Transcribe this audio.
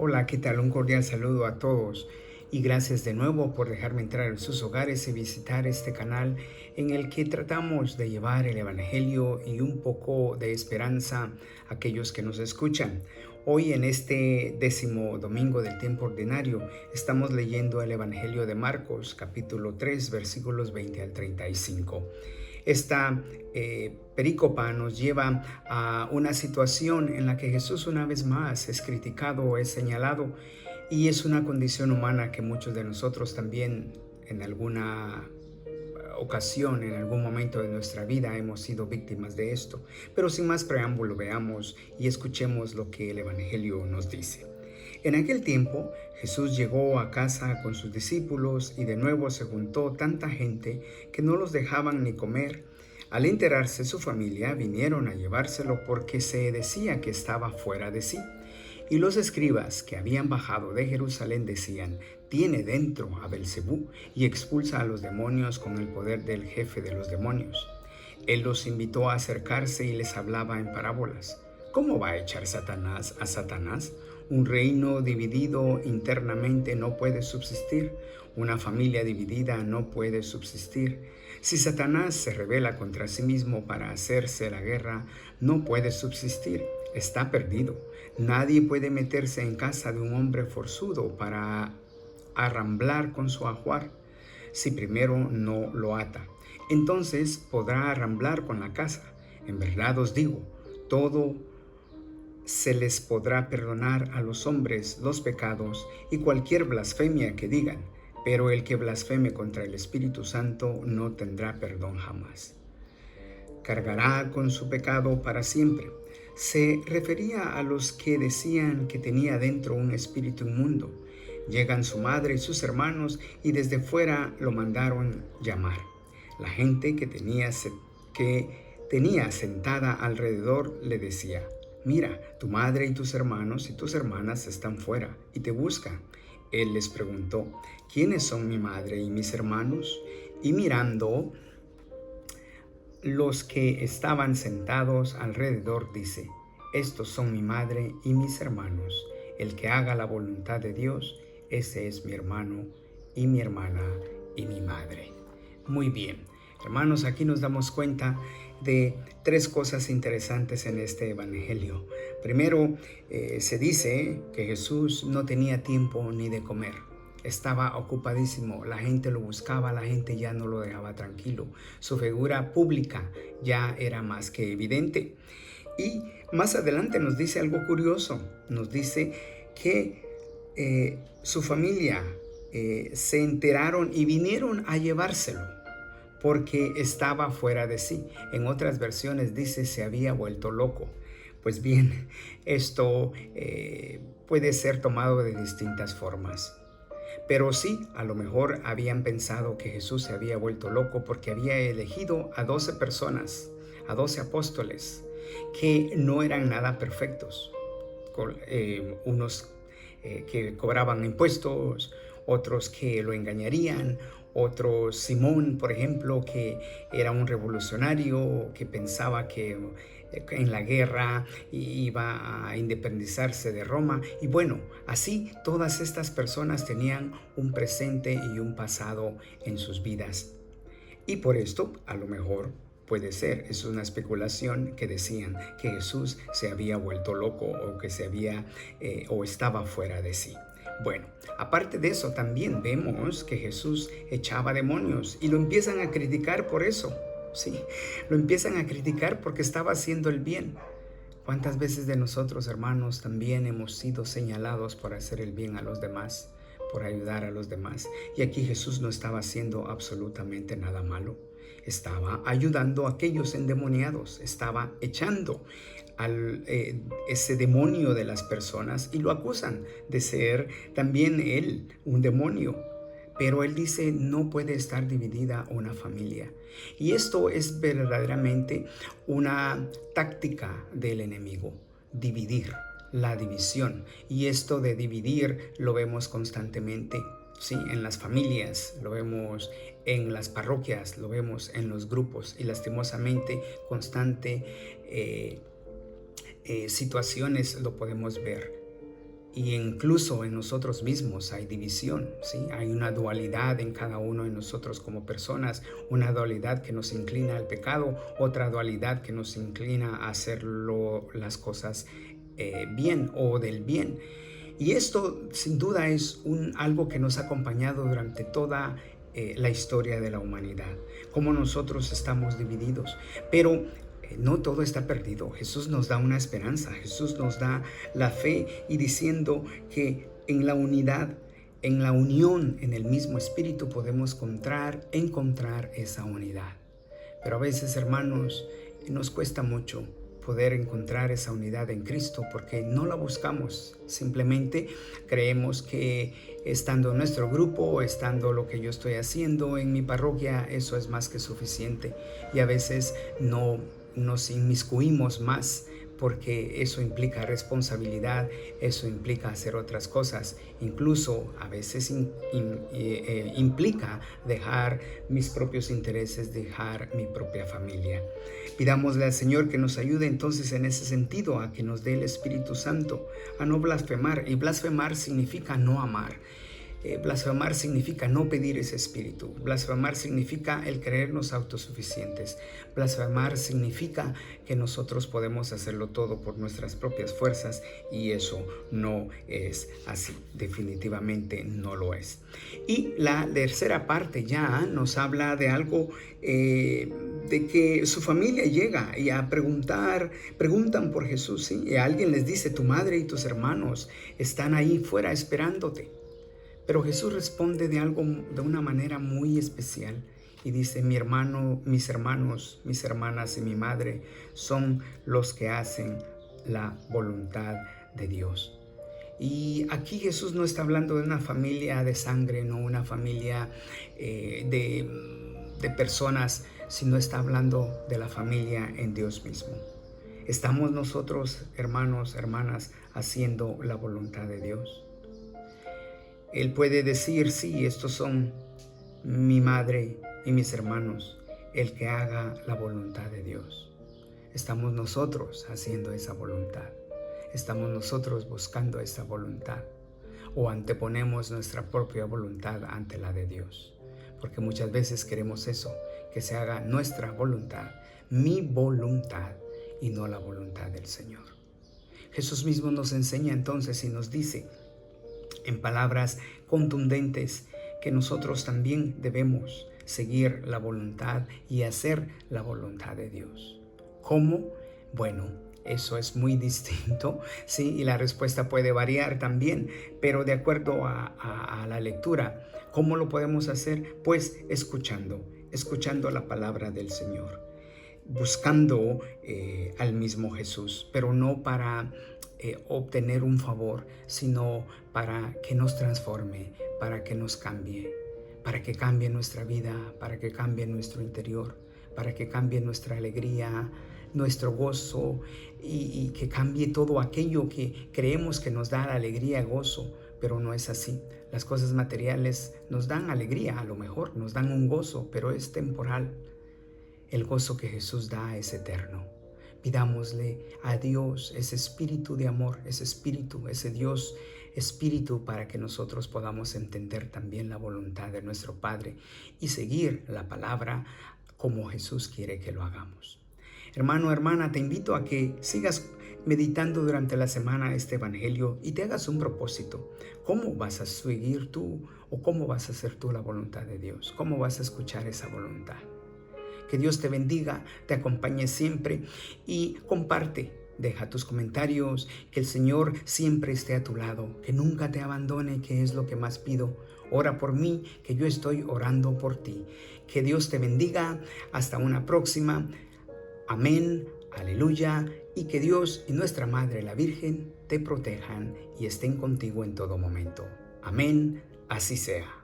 Hola, ¿qué tal? Un cordial saludo a todos y gracias de nuevo por dejarme entrar en sus hogares y visitar este canal en el que tratamos de llevar el Evangelio y un poco de esperanza a aquellos que nos escuchan. Hoy en este 10º domingo del tiempo ordinario estamos leyendo el Evangelio de Marcos, capítulo 3, versículos 20 al 35. Esta perícopa nos lleva a una situación en la que Jesús una vez más es criticado o es señalado, y es una condición humana que muchos de nosotros también en alguna ocasión, en algún momento de nuestra vida hemos sido víctimas de esto. Pero sin más preámbulo, veamos y escuchemos lo que el Evangelio nos dice. En aquel tiempo, Jesús llegó a casa con sus discípulos y de nuevo se juntó tanta gente que no los dejaban ni comer. Al enterarse su familia, vinieron a llevárselo porque se decía que estaba fuera de sí. Y los escribas que habían bajado de Jerusalén decían: tiene dentro a Belcebú y expulsa a los demonios con el poder del jefe de los demonios. Él los invitó a acercarse y les hablaba en parábolas. ¿Cómo va a echar Satanás a Satanás? Un reino dividido internamente no puede subsistir. Una familia dividida no puede subsistir. Si Satanás se rebela contra sí mismo para hacerse la guerra, no puede subsistir. Está perdido. Nadie puede meterse en casa de un hombre forzudo para arramblar con su ajuar si primero no lo ata. Entonces podrá arramblar con la casa. En verdad os digo, todo se les podrá perdonar a los hombres los pecados y cualquier blasfemia que digan, pero el que blasfeme contra el Espíritu Santo no tendrá perdón jamás. Cargará con su pecado para siempre. Se refería a los que decían que tenía dentro un espíritu inmundo. Llegan su madre y sus hermanos y desde fuera lo mandaron llamar. La gente que tenía sentada alrededor le decía: mira, tu madre y tus hermanos y tus hermanas están fuera y te buscan. Él les preguntó: ¿quiénes son mi madre y mis hermanos? Y mirando los que estaban sentados alrededor, dice: estos son mi madre y mis hermanos. El que haga la voluntad de Dios, ese es mi hermano y mi hermana y mi madre. Muy bien, hermanos, aquí nos damos cuenta de tres cosas interesantes en este evangelio. Primero, se dice que Jesús no tenía tiempo ni de comer. Estaba ocupadísimo, la gente lo buscaba, la gente ya no lo dejaba tranquilo. Su figura pública ya era más que evidente. Y más adelante nos dice algo curioso. Nos dice que su familia se enteraron y vinieron a llevárselo porque estaba fuera de sí. En otras versiones dice se había vuelto loco. Pues bien, esto puede ser tomado de distintas formas. Pero sí, a lo mejor habían pensado que Jesús se había vuelto loco porque había elegido a 12 personas, a 12 apóstoles, que no eran nada perfectos. Unos que cobraban impuestos, otros que lo engañarían, otro Simón, por ejemplo, que era un revolucionario que pensaba que en la guerra iba a independizarse de Roma. Y bueno, así todas estas personas tenían un presente y un pasado en sus vidas. Y por esto, a lo mejor, puede ser, es una especulación, que decían que Jesús se había vuelto loco o que o estaba fuera de sí. Bueno, aparte de eso, también vemos que Jesús echaba demonios y lo empiezan a criticar por eso. Sí, lo empiezan a criticar porque estaba haciendo el bien. ¿Cuántas veces de nosotros, hermanos, también hemos sido señalados por hacer el bien a los demás, por ayudar a los demás? Y aquí Jesús no estaba haciendo absolutamente nada malo. Estaba ayudando a aquellos endemoniados, estaba echando ese demonio de las personas y lo acusan de ser también él un demonio. Pero él dice: no puede estar dividida una familia. Y esto es verdaderamente una táctica del enemigo, dividir, la división. Y esto de dividir lo vemos constantemente, sí, en las familias, lo vemos en las parroquias, lo vemos en los grupos y lastimosamente situaciones lo podemos ver. Y incluso en nosotros mismos hay división, ¿sí? Hay una dualidad en cada uno de nosotros como personas, una dualidad que nos inclina al pecado, otra dualidad que nos inclina a hacer las cosas bien o del bien. Y esto sin duda es algo que nos ha acompañado durante toda la historia de la humanidad, cómo nosotros estamos divididos. Pero no todo está perdido. Jesús nos da una esperanza, Jesús nos da la fe y diciendo que en la unidad, en la unión, en el mismo espíritu podemos encontrar esa unidad. Pero a veces, hermanos, nos cuesta mucho poder encontrar esa unidad en Cristo porque no la buscamos. Simplemente creemos que estando en nuestro grupo, estando lo que yo estoy haciendo en mi parroquia, eso es más que suficiente. Y a veces no nos inmiscuimos más porque eso implica responsabilidad, eso implica hacer otras cosas, incluso a veces implica dejar mis propios intereses, dejar mi propia familia. Pidámosle al Señor que nos ayude entonces en ese sentido, a que nos dé el Espíritu Santo, a no blasfemar, y blasfemar significa no amar. Blasfemar significa no pedir ese espíritu. Blasfemar significa el creernos autosuficientes. Blasfemar significa que nosotros podemos hacerlo todo por nuestras propias fuerzas, y eso no es así. Definitivamente no lo es. Y la tercera parte ya nos habla de algo de que su familia llega y preguntan por Jesús, ¿sí? Y alguien les dice: tu madre y tus hermanos están ahí fuera esperándote. Pero Jesús responde de una manera muy especial y dice: mi hermano, mis hermanos, mis hermanas y mi madre son los que hacen la voluntad de Dios. Y aquí Jesús no está hablando de una familia de sangre, no una familia de personas, sino está hablando de la familia en Dios mismo. ¿Estamos nosotros, hermanos, hermanas, haciendo la voluntad de Dios? Él puede decir: sí, estos son mi madre y mis hermanos, el que haga la voluntad de Dios. Estamos nosotros haciendo esa voluntad. Estamos nosotros buscando esa voluntad. O anteponemos nuestra propia voluntad ante la de Dios. Porque muchas veces queremos eso, que se haga nuestra voluntad, mi voluntad, y no la voluntad del Señor. Jesús mismo nos enseña entonces y nos dice en palabras contundentes que nosotros también debemos seguir la voluntad y hacer la voluntad de Dios. ¿Cómo? Bueno, eso es muy distinto, ¿sí? Y la respuesta puede variar también, pero de acuerdo a la lectura. ¿Cómo lo podemos hacer? Pues escuchando la palabra del Señor, buscando al mismo Jesús, pero no para obtener un favor, sino para que nos transforme, para que nos cambie, para que cambie nuestra vida, para que cambie nuestro interior, para que cambie nuestra alegría, nuestro gozo, y que cambie todo aquello que creemos que nos da alegría, gozo, pero no es así. Las cosas materiales nos dan alegría, a lo mejor nos dan un gozo, pero es temporal. El gozo que Jesús da es eterno. Pidámosle a Dios ese espíritu de amor, ese espíritu, ese Dios espíritu, para que nosotros podamos entender también la voluntad de nuestro Padre y seguir la palabra como Jesús quiere que lo hagamos. Hermano, hermana, te invito a que sigas meditando durante la semana este evangelio y te hagas un propósito. ¿Cómo vas a seguir tú o cómo vas a hacer tú la voluntad de Dios? ¿Cómo vas a escuchar esa voluntad? Que Dios te bendiga, te acompañe siempre y comparte. Deja tus comentarios, que el Señor siempre esté a tu lado, que nunca te abandone, que es lo que más pido. Ora por mí, que yo estoy orando por ti. Que Dios te bendiga. Hasta una próxima. Amén, aleluya, y que Dios y nuestra Madre la Virgen te protejan y estén contigo en todo momento. Amén, así sea.